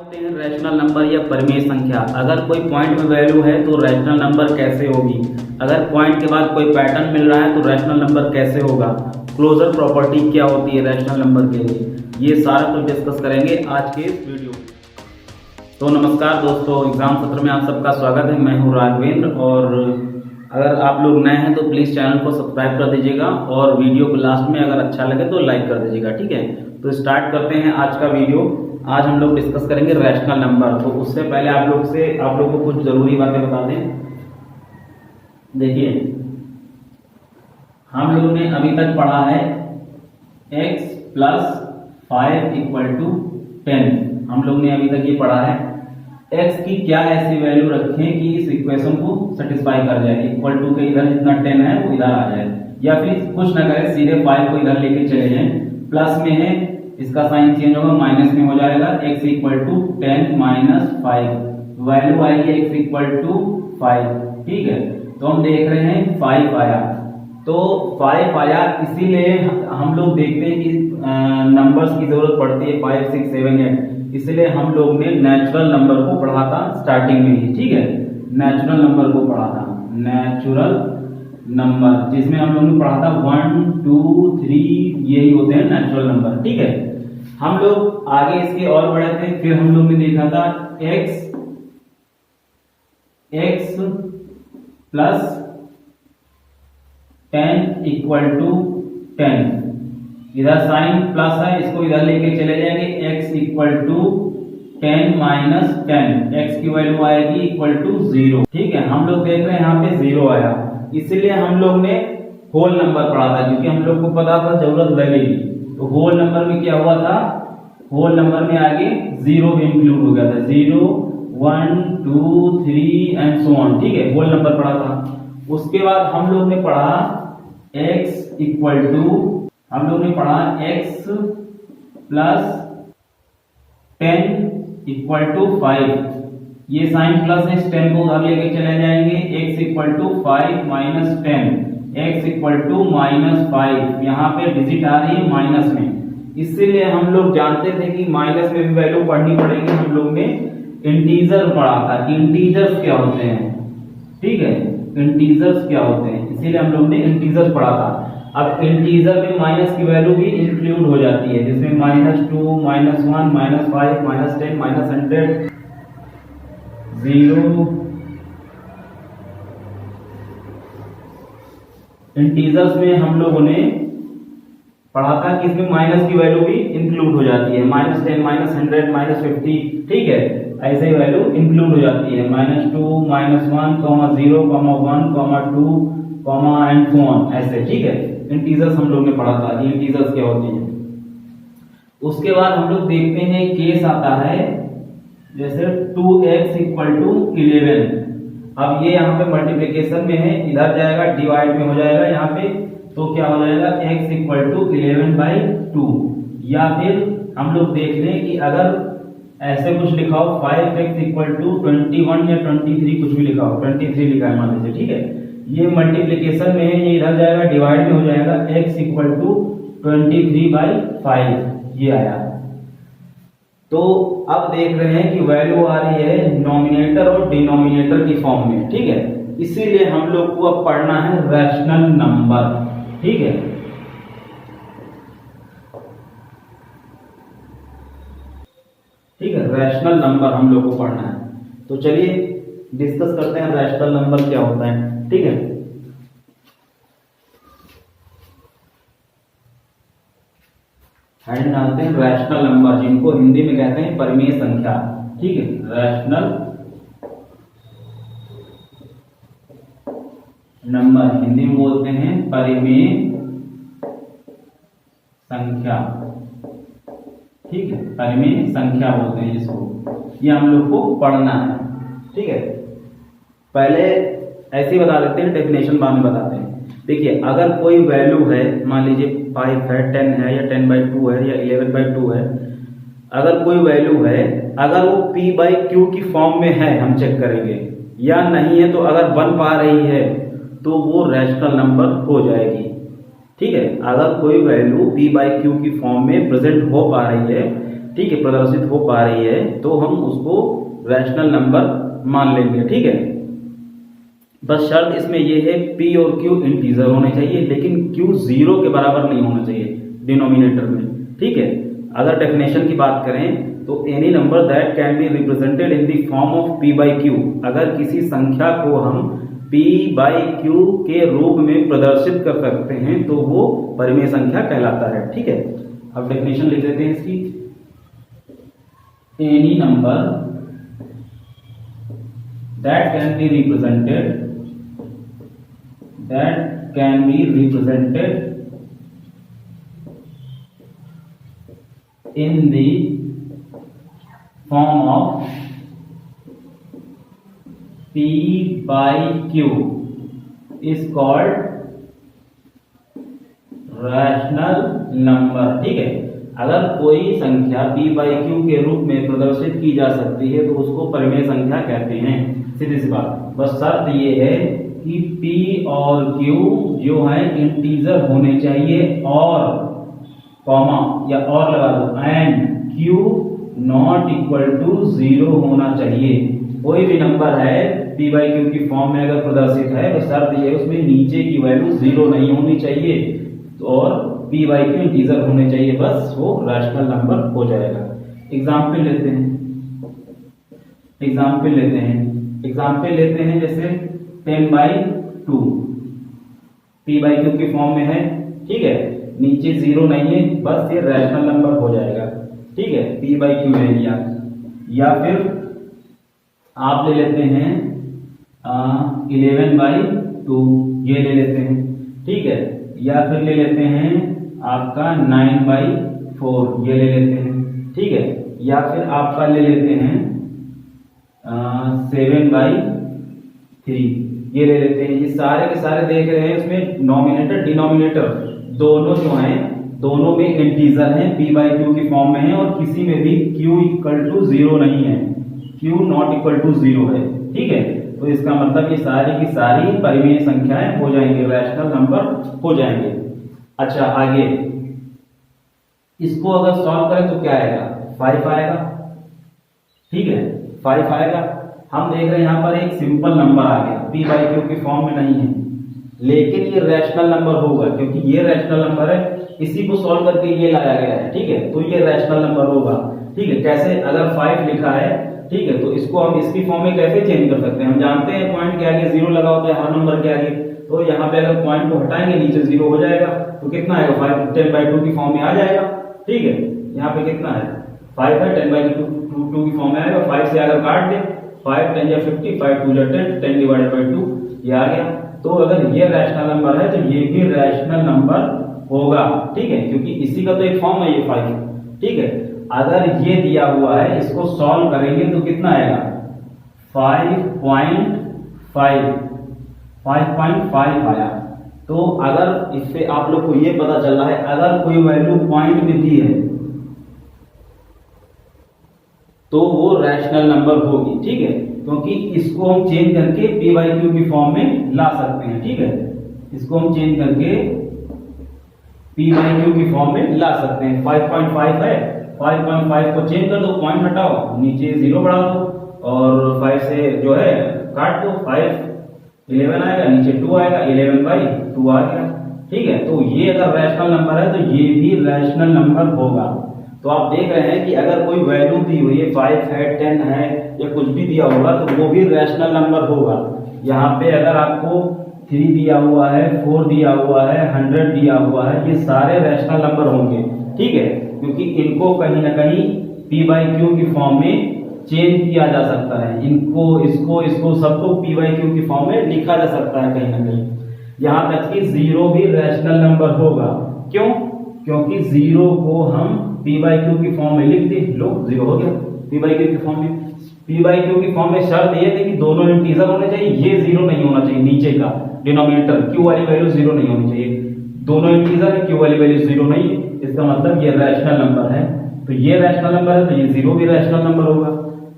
होते हैं rational number या परिमेय संख्या। अगर कोई पॉइंट में वैल्यू है तो रैशनल नंबर कैसे होगी, अगर पॉइंट के बाद कोई पैटर्न मिल रहा है तो रैशनल नंबर कैसे होगा, क्लोजर प्रॉपर्टी क्या होती है रैशनल नंबर के लिए, ये सारा कुछ डिस्कस करेंगे आज के इस वीडियो में। तो नमस्कार दोस्तों, एग्जाम सत्र में आप सबका स्वागत है। मैं हूँ राघवेंद्र और अगर आप लोग नए हैं तो प्लीज़ चैनल को सब्सक्राइब कर दीजिएगा और वीडियो को लास्ट में अगर अच्छा लगे तो लाइक कर दीजिएगा, ठीक है। तो स्टार्ट करते हैं आज का वीडियो। आज हम लोग डिस्कस करेंगे रैशनल नंबर। तो उससे पहले आप लोग को कुछ जरूरी बातें बता दें। देखिए, हम लोग ने अभी तक पढ़ा है x + 5 = 10। हम लोग ने अभी तक ये पढ़ा है x की क्या ऐसी वैल्यू रखें कि इस इक्वेशन को सेटिस्फाई कर जाए, इक्वल टू के इधर जितना 10 है वो इधर आ जाए, या फिर कुछ ना करें सीधे 5 को इधर लेके चले जाएं। प्लस में है, इसका साइन चेंज होगा, माइनस में हो जाएगा। x = 10 - 5 वैल्यू आएगी x = 5, ठीक है। तो हम देख रहे हैं 5 आया, तो 5 आया, इसीलिए हम लोग देखते हैं कि नंबर्स की जरूरत पड़ती है 5, 6, 7, 8। इसलिए हम लोग ने नेचुरल नंबर को पढ़ा था स्टार्टिंग में ही, ठीक है। नेचुरल नंबर को पढ़ा था, नेचुरल नंबर, जिसमें हम लोग ने पढ़ा था 1, 2, 3, यही होते हैं नेचुरल नंबर, ठीक है। हम लोग आगे इसके और बढ़े थे, फिर हम लोग ने देखा था x + 10 = 10। इधर साइन प्लस है, इसको इधर लेके चले जाएंगे। x = 10 - 10, x की वैल्यू आएगी = 0, ठीक है। हम लोग देख रहे हैं यहाँ पे 0 आया, इसलिए हम लोग ने होल नंबर पढ़ा था, क्योंकि हम लोग को पता था जरूरत लगेगी। तो होल नंबर में क्या हुआ था, होल नंबर में आगे 0 भी इंक्लूड हो गया था, 0, 1, 2, 3 एंड सो ऑन, ठीक है। होल नंबर पढ़ा था। उसके बाद हम लोग ने पढ़ा x + 10 = 5। ये साइन प्लस है, इस 10 को उधर लेके चले जाएंगे। x = 5 - 10, x = -5। यहाँ पे डिजिट आ रही है माइनस में, इसीलिए हम लोग जानते थे कि माइनस में भी वैल्यू पढ़नी पड़ेगी। हम लोग ने इंटीजर पढ़ा था कि इंटीजर्स क्या होते हैं, ठीक है, इंटीजर्स क्या होते हैं, इसीलिए हम लोग ने इंटीजर्स पढ़ा था। अब इंटीजर में माइनस की वैल्यू भी इंक्लूड हो जाती है, जिसमें -2, -1, -5, -10, -100, 0। इंटीजर्स में हम लोगों ने पढ़ा था कि इसमें माइनस की वैल्यू भी इंक्लूड हो जाती है, -10, -100, -50, ठीक है। ऐसे वैल्यू इंक्लूड हो जाती है, -2, -1, -0, -1, -2, एंड सो ऑन, ऐसे, ठीक है। इंटीजर्स हम लोग ने पढ़ा था, ये इंटीजर्स क्या होती हैं। उसके बाद हम लोग देखते हैं केस आता है जैसे 2x = 11। अब ये यहाँ पे मल्टीप्लिकेशन में है, इधर जाएगा डिवाइड में हो जाएगा यहाँ पे, तो क्या हो जाएगा x = 11/2। या फिर हम लोग देख लें कि अगर ऐसे कुछ लिखा हो 5x = 21 या 23, कुछ भी लिखा हो, 23 लिखा है मान लीजिए, ठीक है। ये मल्टीप्लिकेशन में है, ये इधर जाएगा डिवाइड में हो जाएगा, x = 23/5, ये आया। तो अब देख रहे हैं कि वैल्यू आ रही है नॉमिनेटर और डिनोमिनेटर की फॉर्म में, ठीक है। इसीलिए हम लोग को अब पढ़ना है रैशनल नंबर, ठीक है। ठीक है, रैशनल नंबर हम लोग को पढ़ना है। तो चलिए डिस्कस करते हैं रैशनल नंबर क्या होता है, ठीक है। हेडिंग डालते हैं रैशनल नंबर, जिनको हिंदी में कहते हैं परिमेय संख्या, ठीक है। रैशनल नंबर हिंदी में बोलते हैं परिमेय संख्या, ठीक है, परिमेय संख्या बोलते हैं जिसको। ये हम लोग को पढ़ना है, ठीक है। पहले ऐसे ही बता देते हैं, डेफिनेशन बाद में बताते हैं। देखिए, अगर कोई वैल्यू है, मान लीजिए 5 है, 10 है, या 10/2 है, या 11/2 है, अगर कोई वैल्यू है, अगर वो p/q की फॉर्म में है, हम चेक करेंगे, या नहीं है, तो अगर बन पा रही है तो वो रैशनल नंबर हो जाएगी, ठीक है। अगर कोई वैल्यू p/q की फॉर्म में प्रेजेंट हो पा रही है, ठीक है, प्रदर्शित हो पा रही है, तो हम उसको रैशनल नंबर मान लेंगे। ठीक है, बस शर्त इसमें यह है P और Q इंटीजर होने चाहिए, लेकिन Q 0 के बराबर नहीं होना चाहिए डिनोमिनेटर में। ठीक है, अगर डेफिनेशन की बात करें तो any number that can be represented in the form of P by Q, अगर किसी संख्या को हम P by Q के रूप में प्रदर्शित कर सकते हैं तो वो परिमेय संख्या कहलाता है। ठीक है, अब डेफिनेशन लिख देते हैं इसकी। Any number that can be represented in the form of P by Q is called rational number। ठीक है, अगर कोई संख्या P by Q के रूप में प्रदर्शित की जा सकती है तो उसको परिमेय संख्या कहते हैं। सीधी सी बात, बस शर्त ये है कि P और Q जो है इंटीजर होने चाहिए और कॉमा या और लगा दो and Q not equal to 0 होना चाहिए। कोई भी नंबर है P by Q की फॉर्म में अगर प्रदर्शित है तो शर्त ये उसमें नीचे की वैल्यू 0 नहीं होनी चाहिए और P by Q इंटीजर होने चाहिए, बस वो रैशनल नंबर हो जाएगा। एग्जाम्पल लेते हैं जैसे 10 by 2 P by Q की फॉर्म में है। ठीक है, नीचे 0 नहीं है, बस ये रैशनल नंबर हो जाएगा। ठीक है, P by Q ले लिया, या फिर आप ले लेते हैं 11 by 2 ये ले लेते हैं। ठीक है, या फिर ले लेते हैं आपका 9 by 4 ये ले लेते हैं। ठीक है, या फिर आपका ले लेते हैं 7 by 3 ये ले लेते हैं। ये सारे के सारे देख रहे हैं, इसमें नॉमिनेटर डिनोमिनेटर दोनों जो हैं दोनों में इंटीजर हैं, P by Q की फॉर्म में है और किसी में भी Q इक्वल टू 0 नहीं है, Q नॉट इक्वल टू 0 है। ठीक है, तो इसका मतलब ये सारी की सारी परिमेय संख्याएं हो जाएंगे, रैशनल नंबर हो जाएंगे। अच्छा, आगे इसको अगर सॉल्व करें तो क्या आएगा, 5 आएगा। ठीक है, 5 आएगा। हम देख रहे हैं यहाँ पर एक सिंपल नंबर आ गया, P by Q की फॉर्म में नहीं है, लेकिन ये रैशनल नंबर होगा क्योंकि ये रैशनल नंबर है, इसी को सॉल्व करके ये लाया गया है। ठीक है, तो ये रैशनल नंबर होगा। ठीक है, कैसे, अगर 5 लिखा है, ठीक है, तो इसको हम इसकी फॉर्म में कैसे चेंज कर सकते हैं। हम जानते हैं पॉइंट के आगे 0 लगा होता है हर नंबर के आगे, तो यहाँ पे अगर पॉइंट को हटाएंगे नीचे 0 हो जाएगा, तो कितना आएगा 5 10 by 2 की फॉर्म में आ जाएगा। ठीक है, यहाँ पे कितना है 5 है, 10 by 2 की फॉर्म में आएगा। 5 से अगर काट दे 5 10 या 50, 5 2 या 10, 10 डिवाइडेड बाई 2 ये आ गया। तो अगर ये रैशनल नंबर है तो ये भी रैशनल नंबर होगा। ठीक है, क्योंकि इसी का तो एक फॉर्म है ये 5। ठीक है, अगर ये दिया हुआ है, इसको सॉल्व करेंगे तो कितना आएगा 5.5 आया। तो अगर इससे आप लोग को ये पता चल रहा है, अगर कोई वैल्यू पॉइंट में दी है तो वो रैशनल नंबर होगी। ठीक है, क्योंकि इसको हम चेंज करके P by Q की फॉर्म में ला सकते हैं। ठीक है, इसको हम चेंज करके P by Q की फॉर्म में ला सकते हैं। 5.5 है, 5.5 को चेंज कर दो, पॉइंट हटाओ, नीचे 0 बढ़ा दो और 5 से जो है काट दो, 5 11 आएगा, नीचे 2 आएगा, 11 by 2 आ गया। ठीक है, तो ये अगर रैशनल नंबर है तो ये भी रैशनल नंबर होगा। तो आप देख रहे हैं कि अगर कोई वैल्यू दी हुई है, 5 है, 10 है या कुछ भी दिया होगा तो वो भी रैशनल नंबर होगा। यहाँ पे अगर आपको 3 दिया हुआ है, 4 दिया हुआ है, 100 दिया हुआ है, ये सारे रैशनल नंबर होंगे। ठीक है, क्योंकि इनको कहीं ना कहीं P by Q की फॉर्म में चेंज किया जा सकता है, इनको इसको सबको P by Q की फॉर्म में लिखा जा सकता है कहीं ना कहीं। यहाँ तक कि 0 भी रैशनल नंबर होगा। क्यों? क्योंकि 0 को हम P by Q की फॉर्म में लिख दी, लो 0 हो गया P by Q की फॉर्म में। P by Q की फॉर्म में शर्त ये थी कि दोनों इंटीजर होने चाहिए, ये 0 नहीं होना चाहिए, नीचे का डिनोमिनेटर Q वाली वैल्यू 0 नहीं होनी चाहिए। दोनों इंटीजर है, Q वाली वैल्यू 0 नहीं है, इसका मतलब ये रैशनल नंबर है। तो ये रैशनल नंबर है तो ये 0 भी रैशनल नंबर होगा।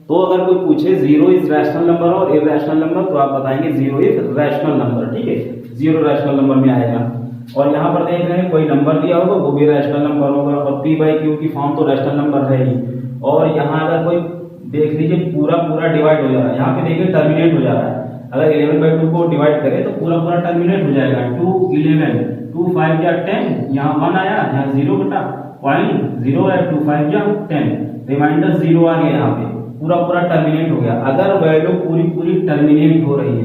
तो अगर कोई पूछे 0 इज रैशनल नंबर और इरैशनल नंबर, तो आप बताएंगे 0 इज रैशनल नंबर। ठीक है, 0 रैशनल नंबर में आएगा। और यहाँ पर देख रहे हैं कोई नंबर दिया होगा वो भी रैशनल नंबर होगा, और पी बाई क्यू की फॉर्म तो रैशनल नंबर है ही। और यहाँ अगर कोई देख लीजिए पूरा पूरा डिवाइड हो जा रहा है, यहाँ पे देखिए टर्मिनेट हो जा रहा है। अगर 11/2 को डिवाइड करें तो पूरा पूरा टर्मिनेट हो जाएगा। 2 11 2 5 या 10, यहाँ 1 आया, यहाँ 0 बटा 0.0 है, 2 5 या 10, रिमाइंडर 0 आ गया, यहाँ पे पूरा पूरा टर्मिनेट हो गया। अगर वैल्यू पूरी पूरी टर्मिनेट हो रही है,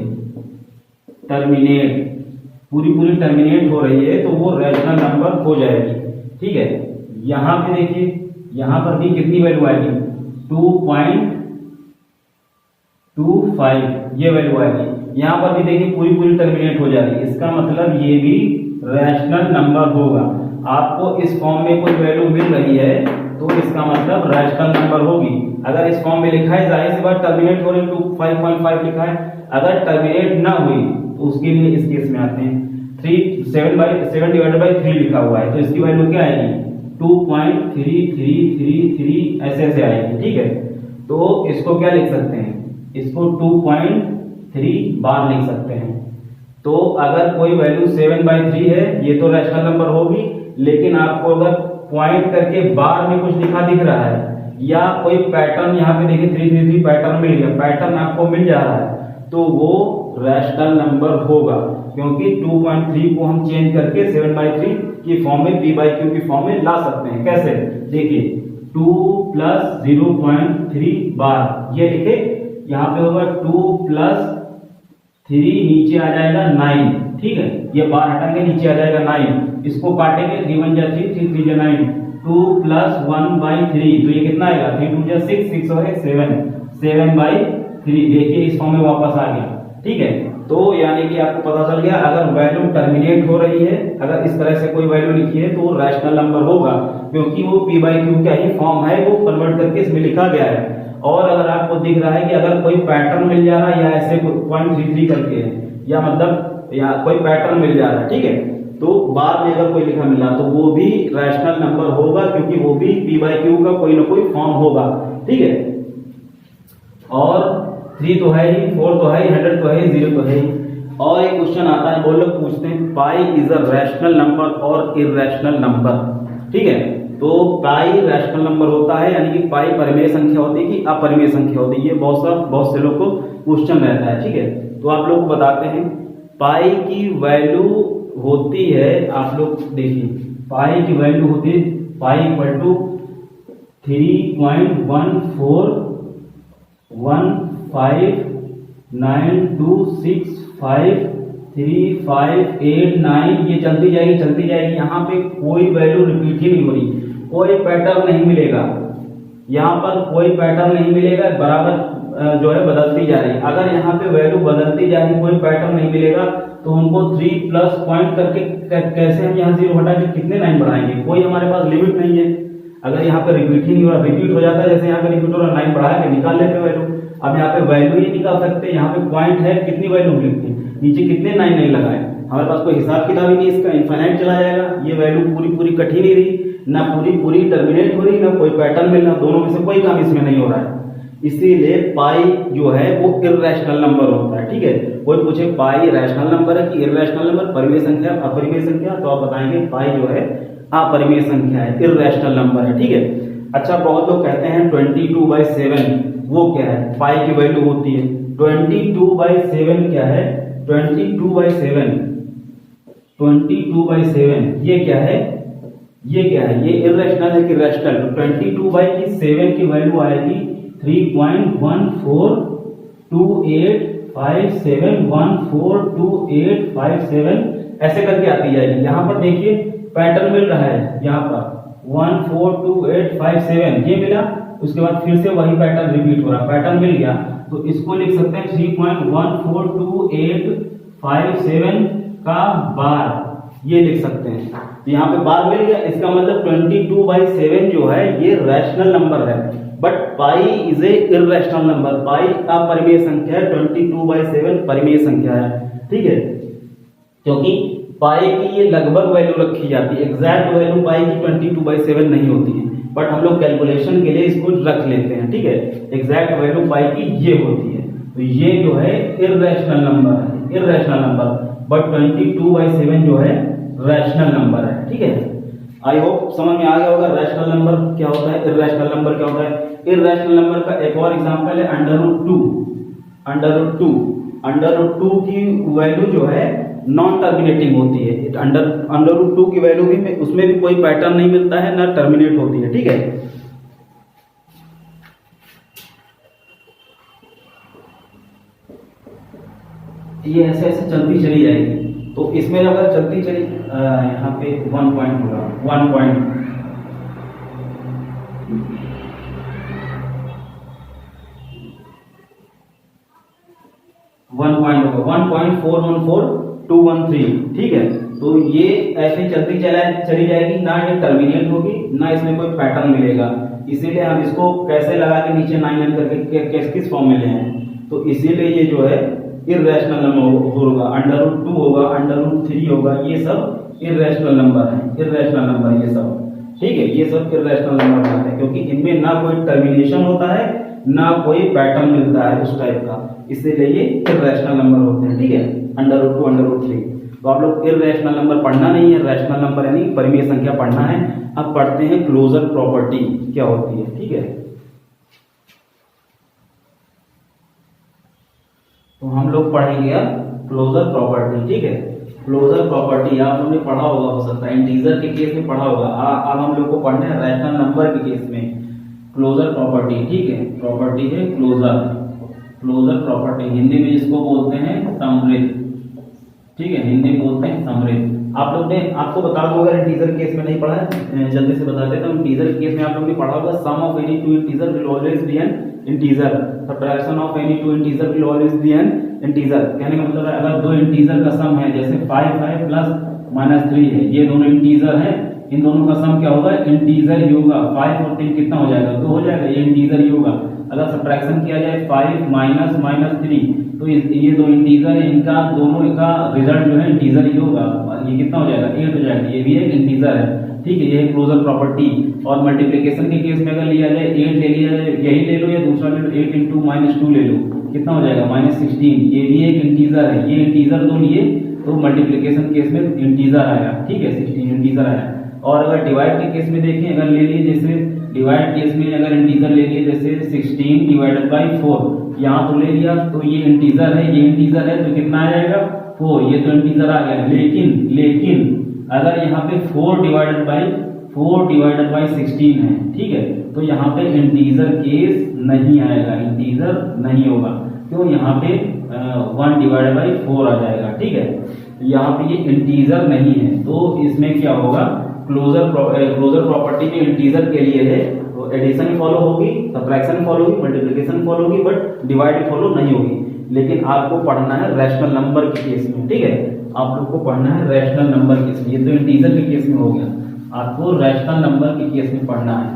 पूरी पूरी टर्मिनेट हो रही है तो वो रैशनल नंबर हो जाएगी। ठीक है, यहाँ पे देखिए यहाँ पर भी कितनी वैल्यू आएगी, 2.25 ये वैल्यू आएगी। यहाँ पर भी देखिए पूरी पूरी टर्मिनेट हो जा रही है, इसका मतलब ये भी रैशनल नंबर होगा। आपको इस फॉर्म में कोई वैल्यू मिल रही है तो इसका मतलब रैशनल नंबर होगी। अगर इस फॉर्म में लिखा है जाहिर सी बात टर्मिनेट हो रही, 5.5 लिखा है। अगर टर्मिनेट ना हुई तो उसके लिए इस केस में आते हैं 7/3 लिखा हुआ है तो इसकी वैल्यू क्या आएगी, 2.3333 ऐसे ऐसे आएगी। ठीक है, तो इसको क्या लिख सकते हैं, इसको 2.3 बार लिख सकते हैं। तो अगर कोई वैल्यू 7/3 है ये तो रैशनल नंबर होगी, लेकिन आपको अगर पॉइंट करके बार में कुछ लिखा दिख रहा है या कोई पैटर्न यहाँ पे देखिए 333 पैटर्न मिल गया, पैटर्न आपको मिल जा रहा है तो वो रैशनल नंबर होगा, क्योंकि 2.3 को हम चेंज करके 7/3 की फॉर्म में पी बाई क्यू की फॉर्म में ला सकते हैं। कैसे, देखिए 2 + 0.3 बार ये लिखे, यहाँ पे होगा 2 + 3 नीचे आ जाएगा 9। ठीक है, ये बार हटाएंगे नीचे आ जाएगा 9, इसको काटेंगे 3 1 जा 3 3 3 जा 9, 2 + 1/3 तो ये कितना आएगा, 3 2 जा 6 6 और 7 7/3। देखिए इस फॉर्म में वापस आ गया। ठीक है, तो यानी कि आपको पता चल गया अगर वैल्यू टर्मिनेट हो रही है, अगर इस तरह से कोई वैल्यू लिखी है तो वो रैशनल नंबर होगा, क्योंकि वो पी बाई क्यू का ही फॉर्म है, वो कन्वर्ट करके इसमें लिखा गया है। और अगर आपको दिख रहा है कि अगर कोई पैटर्न मिल जा रहा है या ऐसे 0.33 करके है या मतलब या कोई पैटर्न मिल जा रहा है, ठीक है, तो बाद में अगर कोई लिखा मिला तो वो भी रैशनल नंबर होगा, क्योंकि वो भी पी बाई क्यू का कोई ना कोई फॉर्म होगा। ठीक है, और 3 तो है ही, 4 तो है ही, 100 तो है ही, 0 तो है ही। और एक क्वेश्चन आता है, वो लोग पूछते हैं pi is a rational number और इरैशनल नंबर। ठीक है, तो पाई रैशनल नंबर होता है, यानी कि पाई परिमेय संख्या होती है कि अपरिमेय संख्या होती है, ये बहुत से लोग को क्वेश्चन रहता है। ठीक है, तो आप लोग को बताते हैं पाई की वैल्यू होती है, आप लोग देखिए पाई की वैल्यू होती है पाई = 3.1592653589 ये चलती जाएगी। यहाँ पे कोई वैल्यू रिपीट ही नहीं हो रही, कोई पैटर्न नहीं मिलेगा, यहाँ पर कोई पैटर्न नहीं मिलेगा, बराबर जो है बदलती जा रही है। अगर यहाँ पे वैल्यू बदलती जा रही, कोई पैटर्न नहीं मिलेगा तो उनको 3+ पॉइंट करके कैसे हम यहाँ 0 हटा के कितने 9 बढ़ाएंगे, कोई हमारे पास लिमिट नहीं है। अगर यहाँ पे रिपीट ही नहीं हो रहा, रिपीट हो जाता है जैसे यहाँ पे रिपीट हो रहा, 9 बढ़ा के निकाल लेते वैल्यू। अब यहाँ पे वैल्यू ही निकाल सकते, यहाँ पे पॉइंट है, कितनी वैल्यू लिखते हैं, नीचे कितने 9 नहीं लगाए, हमारे पास कोई हिसाब किताब ही नहीं, इसका इनफाइनाइट चला जाएगा। ये वैल्यू पूरी पूरी कट ही नहीं रही, ना पूरी पूरी टर्मिनेट हो रही, ना कोई पैटर्न मिल रहा, दोनों में से कोई काम इसमें नहीं हो रहा है। इसीलिए पाई जो है वो इरैशनल नंबर होता है। ठीक है, कोई पूछे पाई रैशनल नंबर है कि इरैशनल नंबर, परिमेय संख्या अपरिमेय संख्या, तो आप बताएंगे पाई जो है अपरिमेय संख्या है, इरैशनल नंबर है। ठीक है, अच्छा बहुत लोग कहते हैं 22/7 वो क्या है, पाई की वैल्यू होती है। 22/7 क्या है, 22/7 ये क्या है, ये इरैशनल है कि रैशनल। 22/7 की वैल्यू आएगी 3.142857 ऐसे करके आती जाएगी। यहाँ पर देखिए पैटर्न मिल रहा है, यहाँ पर 142857 ये मिला, उसके बाद फिर से वही पैटर्न रिपीट हो रहा, पैटर्न मिल गया तो इसको लिख सकते हैं 3.142857 का बार, ये लिख सकते हैं। तो यहाँ पे बार मिल गया, इसका मतलब 22/7 जो है ये रैशनल नंबर है, but pi is a irrational number. Pi अपरिमेय संख्या है, 22/7 परिमेय संख्या है। ठीक है, क्योंकि पाई की ये लगभग वैल्यू रखी जाती है, एग्जैक्ट वैल्यू पाई की 22/7 नहीं होती है, बट हम लोग कैलकुलेशन के लिए इसको रख लेते हैं। ठीक है, एग्जैक्ट वैल्यू पाई की ये होती है, तो ये जो है इरैशनल नंबर है, बट 22/7 जो है रैशनल नंबर है। ठीक है, आई होप समझ में आ गया होगा रैशनल नंबर क्या होता है, इर्रेशनल नंबर क्या होता है। इर्रेशनल नंबर का एक और एग्जांपल है अंडर रूट टू की वैल्यू जो है नॉन टर्मिनेटिंग होती है। अंडर रूट टू की वैल्यू भी उसमें भी कोई पैटर्न नहीं मिलता है, ना टर्मिनेट होती है। ठीक है, ये ऐसे ऐसे चलती चली जाएगी। तो इसमें अगर चलती चली यहाँ पे 1 पॉइंट होगा, 1 पॉइंट होगा 1.414213। ठीक है, तो ये ऐसे चलती चली जाएगी, ना ये टर्मिनेट होगी, ना इसमें कोई पैटर्न मिलेगा। इसीलिए हम इसको कैसे लगा के नीचे 9 करके किस फॉर्म में ले आए। तो इसीलिए ये जो है इर्रेशनल नंबर होगा, अंडर रूट 2 होगा, अंडर रूट 3 होगा, ये सब इर्रेशनल नंबर है, इर्रेशनल नंबर ये सब। ठीक है, ये सब इर्रेशनल नंबर होता है क्योंकि इनमें ना कोई टर्मिनेशन होता है, ना कोई पैटर्न मिलता है उस टाइप का, इसलिए ये इर्रेशनल नंबर होते हैं। ठीक है, अंडर रूट 2 अंडर रूट 3। तो आप लोग इर्रेशनल नंबर पढ़ना नहीं है, रैशनल नंबर यानी परिमेय संख्या पढ़ना है। अब पढ़ते हैं क्लोजर प्रॉपर्टी क्या होती है। ठीक है, तो हम लोग पढ़ेंगे अब क्लोजर प्रॉपर्टी। ठीक है, क्लोजर प्रॉपर्टी आप लोगों ने पढ़ा होगा, हो सकता है इंटीजर के केस में पढ़ा होगा। अब हम लोग को पढ़ना है रैशनल नंबर के केस में क्लोजर प्रॉपर्टी। ठीक है, प्रॉपर्टी है क्लोजर प्रॉपर्टी, हिंदी में जिसको बोलते हैं समृद्ध। ठीक है, हिंदी में बोलते हैं समृद्ध। आप लोग ने, आपको बता दो अगर इंटीजर केस में नहीं पढ़ा है, जल्दी से बता देता हूं। इंटीजर केस में आप लोग ने पढ़ा होगा sum of any two integer will always be an integer, subtraction of any two integer will always be an integer. कहने का मतलब है अगर दो इंटीजर का सम है, जैसे 5 है प्लस -3 है, ये दोनों इंटीजर है, इन दोनों का सम क्या होगा, इंटीजर ही होगा। 5 और 3 कितना हो जाएगा, 2 हो जाएगा, ये इंटीजर ही होगा। अगर सब्ट्रैक्शन किया जाए 5 माइनस -3, तो ये दो इंटीजर है, इनका दोनों का रिजल्ट जो है इंटीजर ही होगा। ये कितना हो जाएगा, 8 हो जाएगा, ये भी एक इंटीजर है। ठीक है, ये है क्लोजर प्रॉपर्टी। और मल्टीप्लिकेशन के केस में अगर लिया जाए 8 ले लिया जाए, यही ले लो या दूसरा ले लो, 8 × -2 ले लो, कितना हो जाएगा -16। ये भी एक इंटीजर है, ये इंटीजर दो लिए तो मल्टीप्लिकेशन केस में इंटीजर आया। ठीक है, 16 इंटीजर आया। और अगर डिवाइड के केस में देखें, अगर ले लिए जैसे डिवाइड केस में अगर इंटीजर ले लिए जैसे 16 / 4, यहाँ तो ले लिया तो ये इंटीजर है, ये इंटीजर है, तो कितना आ जाएगा 4, ये तो इंटीजर आ गया। लेकिन अगर यहाँ पे 4 / 16 है, ठीक है, तो यहाँ पे इंटीजर केस नहीं आएगा, इंटीजर नहीं होगा। क्यों, यहाँ पे 1 / 4 आ जाएगा। ठीक है, यहाँ पे ये इंटीजर नहीं है, तो इसमें क्या होगा, क्लोजर प्रॉपर्टी में इंटीजर के लिए है तो एडिशन फॉलो होगी, सब्ट्रैक्शन फॉलो होगी, मल्टीप्लिकेशन फॉलो होगी, बट डिवाइड फॉलो नहीं होगी। लेकिन आपको पढ़ना है रैशनल नंबर के केस में। ठीक है, आप लोग को पढ़ना है रैशनल नंबर केस में, ये तो इंटीजर के केस में हो गया, आपको रैशनल नंबर के केस में पढ़ना है।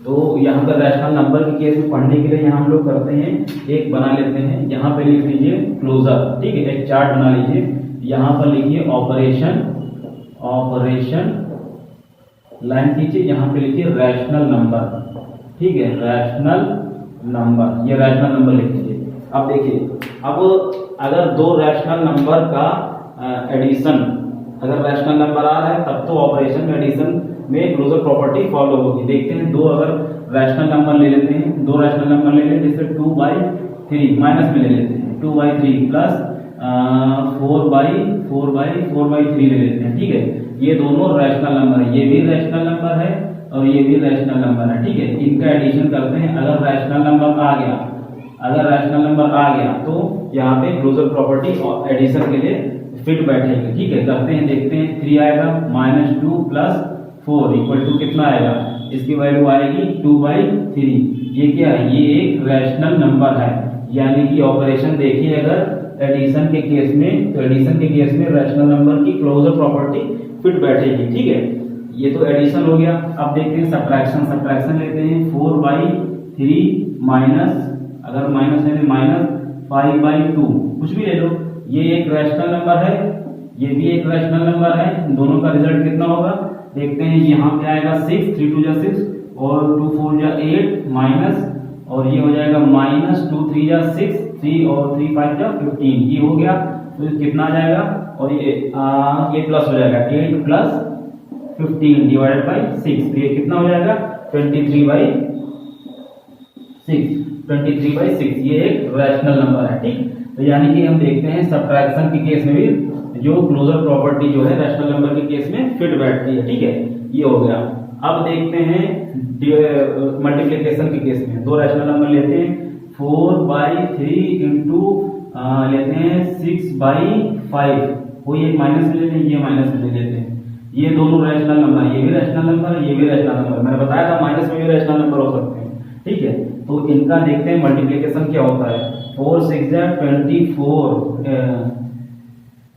तो यहाँ पर रैशनल नंबर के केस में पढ़ने के लिए यहाँ हम लोग करते हैं, एक बना लेते हैं, यहाँ पे लिख लीजिए क्लोजर। ठीक है, एक चार्ट बना लीजिए, यहाँ पर लिखिए ऑपरेशन लाइन खींचिए, यहाँ पे लिखिए रैशनल नंबर। ठीक है, रैशनल नंबर, ये रैशनल नंबर लिख लीजिए। अब देखिए, अब अगर दो रैशनल नंबर का एडिशन, अगर रैशनल नंबर आ रहा है तब तो ऑपरेशन में एडिशन में क्लोजर प्रॉपर्टी फॉलो होगी। देखते हैं, दो अगर रैशनल नंबर ले लेते हैं, दो रैशनल नंबर ले लेते हैं, जैसे 2/3 माइनस में ले लेते हैं, 2/3 प्लस 4/3 ले लेते हैं। ठीक है, ये दोनों रैशनल नंबर है, ये भी रैशनल नंबर है और ये भी रैशनल नंबर है। ठीक है, इनका एडिशन करते हैं। अगर रैशनल नंबर आ गया तो यहाँ पे क्लोजर प्रॉपर्टी और एडिशन के लिए फिट बैठेगी। ठीक है, करते हैं, देखते हैं। 3 आएगा, -2 + 4 = कितना आएगा, इसकी वैल्यू आएगी 2/3। ये क्या है, ये एक रैशनल नंबर है, यानी कि ऑपरेशन देखिए अगर एडिशन के केस में, तो एडिशन के केस में रैशनल नंबर की क्लोजर प्रॉपर्टी फिट बैठेगी। ठीक है, ये तो एडिशन हो गया। अब देखते हैं सब्ट्रैक्शन लेते हैं। 4/3 माइनस, अगर माइनस है -5/2, कुछ भी ले लो, ये एक रैशनल नंबर है, ये भी एक रैशनल नंबर है, दोनों का रिजल्ट कितना होगा देखते हैं। यहाँ पे आएगा 6, 3 × 6 और 2 × 4 = 8 माइनस, और ये हो जाएगा -2 × 3 = 6, 3 और 3 × 5 = 15, ये हो गया। तो कितना आ जाएगा, और ये प्लस हो जाएगा 8 प्लस 15 डिवाइडेड बाई 6, तो ये कितना हो जाएगा 23/6। ये एक रैशनल नंबर है, ठीक। तो यानी कि हम देखते हैं सब्ट्रैक्शन के केस में भी जो क्लोजर प्रॉपर्टी जो है रैशनल नंबर के केस में फिट बैठती है, ठीक है। ये हो गया। अब देखते हैं मल्टीप्लिकेशन के केस में। दो रैशनल नंबर लेते हैं 4/3 इंटू लेते हैं 6/5, कोई एक माइनस में लेते हैं, ये माइनस में ले लेते हैं। ये दोनों रैशनल नंबर, ये भी रैशनल नंबर है, ये भी रैशनल नंबर। मैंने बताया था माइनस में भी रैशनल नंबर हो सकते हैं, ठीक है। तो इनका देखते हैं मल्टीप्लिकेशन क्या होता है। 4 6 24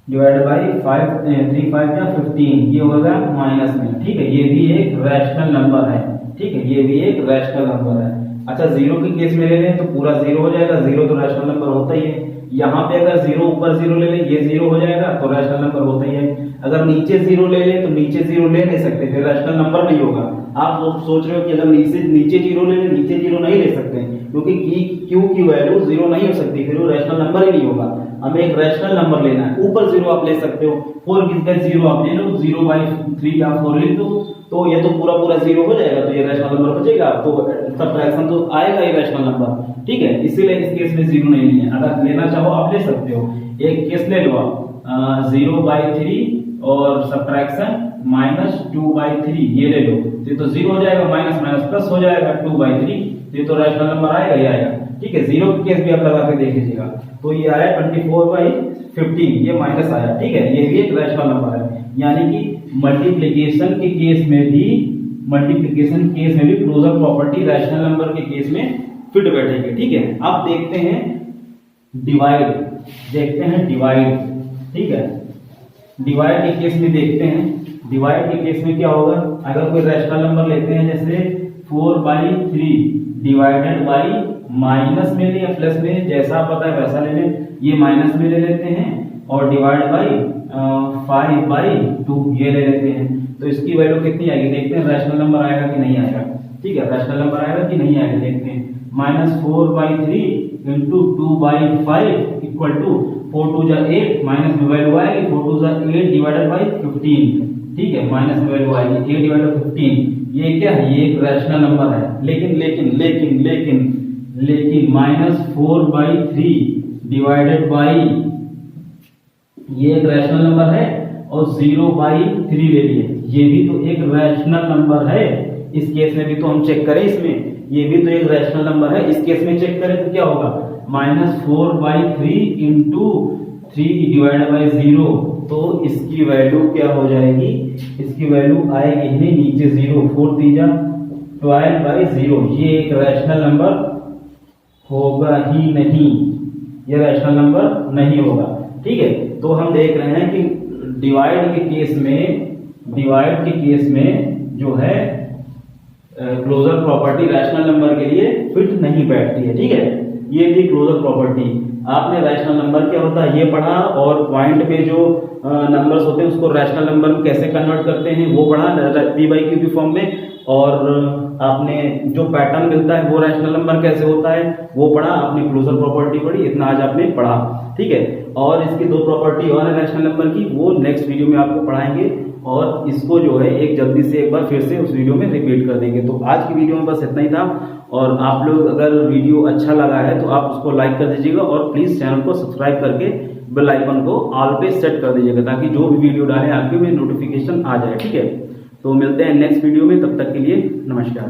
डिवाइडेड बाई 5 3 5 या 15, ये होगा माइनस में, ठीक है। ये भी एक रैशनल नंबर है, ठीक है, ये भी एक रैशनल नंबर है। अच्छा, जीरो के केस में ले लें तो पूरा जीरो हो जाएगा, जीरो तो रैशनल नंबर होता ही है। यहाँ पे अगर जीरो ऊपर जीरो ले लें, ये जीरो हो जाएगा तो रैशनल नंबर होता ही है। अगर नीचे जीरो ले लें तो नीचे जीरो ले नहीं सकते, फिर रैशनल नंबर नहीं होगा। आप सोच रहे हो कि अगर नीचे जीरो ले लें, नीचे जीरो नहीं ले सकते क्योंकि क्यू की वैल्यू जीरो नहीं हो सकती, फिर वो रैशनल नंबर ही नहीं होगा। हमें एक रैशनल नंबर लेना है। ऊपर जीरो आप ले सकते हो, 4 किसका जीरो आप ले लो, 0/3 या 4 लिख दो, तो ये तो पूरा जीरो हो जाएगा, तो ये रैशनल नंबर बचेगा। तो सब्ट्रैक्शन तो आएगा ही रैशनल नंबर, ठीक है। इसीलिए इस केस में जीरो नहीं है। अगर लेना चाहो आप ले सकते हो। एक केस ले लो आप 0/3 और सब्ट्रैक्शन -2/3, ये ले लो, तो जीरो हो जाएगा, माइनस माइनस प्लस हो जाएगा 2/3, ये तो रैशनल नंबर आएगा ही आएगा, ठीक है। जीरो के केस भी आप लगा के देख लीजिएगा, तो ये आया 24/15, ये माइनस आया, ठीक है। ये भी एक रैशनल नंबर है। यानी कि मल्टीप्लिकेशन के केस में भी क्लोजर प्रॉपर्टी रैशनल नंबर के केस में फिट बैठेगी, ठीक है। अब देखते हैं डिवाइड, ठीक है। डिवाइड के केस में देखते हैं, डिवाइड के केस में क्या होगा। अगर कोई रैशनल नंबर लेते हैं जैसे 4/3 डिवाइडेड बाई माइनस में ले या प्लस में, जैसा पता है वैसा ले लें, ये माइनस में ले लेते हैं, और डिवाइड बाई 5/2 ये ले लेते हैं। तो इसकी वैल्यू कितनी आएगी देखते हैं, रैशनल नंबर आएगा कि नहीं आएगा, ठीक है। रैशनल नंबर आएगा कि नहीं आएगा देखते हैं। -4/3 इंटू 2/5 इक्वल टू 4 2 जा 8, माइनस में वैल्यू आएगी 4 2 जा 8 डिवाइडेड बाई 15, ठीक है। माइनस में वैल्यू आएगी 8 डिवाइडेड बाई 15, ये क्या है, ये एक रैशनल नंबर है। लेकिन -4/3 डिवाइडेड बाई, ये एक रैशनल नंबर है, और 0/3 ले लिए, ये भी तो एक रैशनल नंबर है। इस केस में भी तो हम चेक करें, इसमें ये भी तो एक रैशनल नंबर है। इस केस में चेक करें तो क्या होगा, -4/3 इंटू 3 डिवाइडेड बाई 0, तो इसकी वैल्यू क्या हो जाएगी, इसकी वैल्यू आएगी ही नहीं, नीचे 0, 4 3 जा 12/0, ये एक रैशनल नंबर होगा ही नहीं, ये रैशनल नंबर नहीं होगा, ठीक है। तो हम देख रहे हैं कि डिवाइड के केस में जो है क्लोजर प्रॉपर्टी रैशनल नंबर के लिए फिट नहीं बैठती है, ठीक है। ये थी क्लोजर प्रॉपर्टी। आपने रैशनल नंबर क्या होता है ये पढ़ा, और पॉइंट पे जो नंबर्स होते हैं उसको रैशनल नंबर में कैसे कन्वर्ट करते हैं वो पढ़ा p/q की फॉर्म में, और आपने जो पैटर्न मिलता है वो रैशनल नंबर कैसे होता है वो पढ़ा। आपने क्लोजर प्रॉपर्टी पढ़ी, इतना आज आपने पढ़ा, ठीक है। और इसकी दो प्रॉपर्टी और है रैशनल नंबर की, वो नेक्स्ट वीडियो में आपको पढ़ाएंगे, और इसको जो है एक जल्दी से एक बार फिर से उस वीडियो में रिपीट कर देंगे। तो आज की वीडियो में बस इतना ही था, और आप लोग अगर वीडियो अच्छा लगा है तो आप उसको लाइक कर दीजिएगा, और प्लीज चैनल को सब्सक्राइब करके बेल आइकन को ऑल पे सेट कर दीजिएगा, ताकि जो भी वीडियो डालें आपके में नोटिफिकेशन आ जाए, ठीक है। तो मिलते हैं नेक्स्ट वीडियो में, तब तक के लिए नमस्कार।